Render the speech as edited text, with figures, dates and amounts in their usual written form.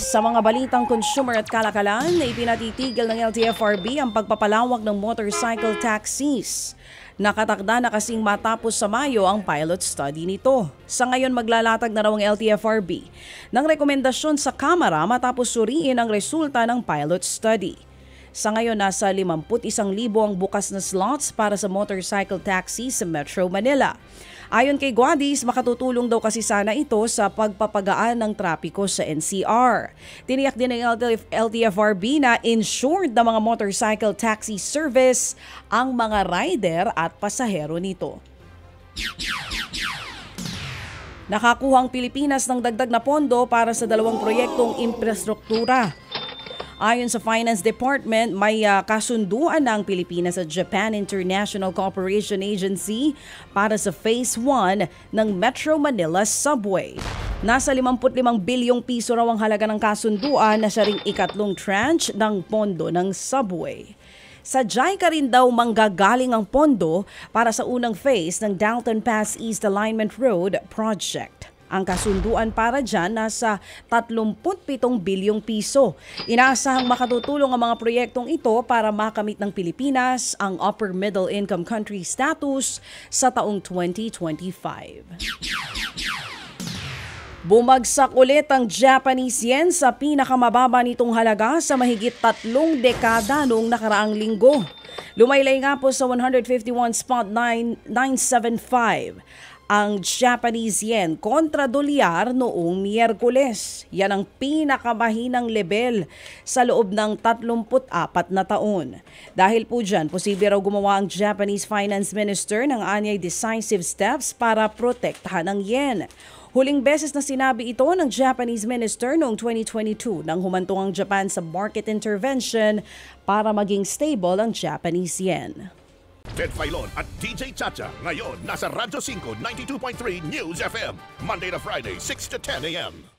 Sa mga balitang consumer at kalakalan, ipinatitigil ng LTFRB ang pagpapalawak ng motorcycle taxis. Nakatakda na kasing matapos sa Mayo ang pilot study nito. Sa ngayon maglalatag na raw ang LTFRB ng rekomendasyon sa Kamara matapos suriin ang resulta ng pilot study. Sa ngayon, nasa 51,000 ang bukas na slots para sa motorcycle taxi sa Metro Manila. Ayon kay Guadis, makatutulong daw kasi sana ito sa pagpapagaan ng trapiko sa NCR. Tiniyak din ng LTFRB na insured na mga motorcycle taxi service ang mga rider at pasahero nito. Nakakuha ang Pilipinas ng dagdag na pondo para sa 2 proyektong infrastruktura. Ayon sa Finance Department, may kasunduan na ang Pilipinas at Japan International Cooperation Agency para sa Phase 1 ng Metro Manila Subway. Nasa 55 bilyong piso raw ang halaga ng kasunduan na siya ring ikatlong tranche ng pondo ng subway. Sa JICA rin daw manggagaling ang pondo para sa unang phase ng Dalton Pass East Alignment Road Project. Ang kasunduan para dyan nasa 37 bilyong piso. Inaasahang makatutulong ang mga proyektong ito para makamit ng Pilipinas ang upper middle income country status sa taong 2025. Bumagsak ulit ang Japanese yen sa pinakamababa nitong halaga sa mahigit 3 dekada noong nakaraang linggo. Lumaylay nga po sa 151.975 ang Japanese yen kontra dolyar noong Miyerkules. Yan ang pinakamahinang level sa loob ng 34 na taon. Dahil po dyan, posible raw gumawa ang Japanese Finance Minister ng anyay decisive steps para protektahan ang yen. Huling beses na sinabi ito ng Japanese Minister noong 2022 nang humantong ang Japan sa market intervention para maging stable ang Japanese yen. Ted Filon at DJ Chacha ngayon nasa Radyo 5 92.3 News FM Monday to Friday 6 to 10 a.m.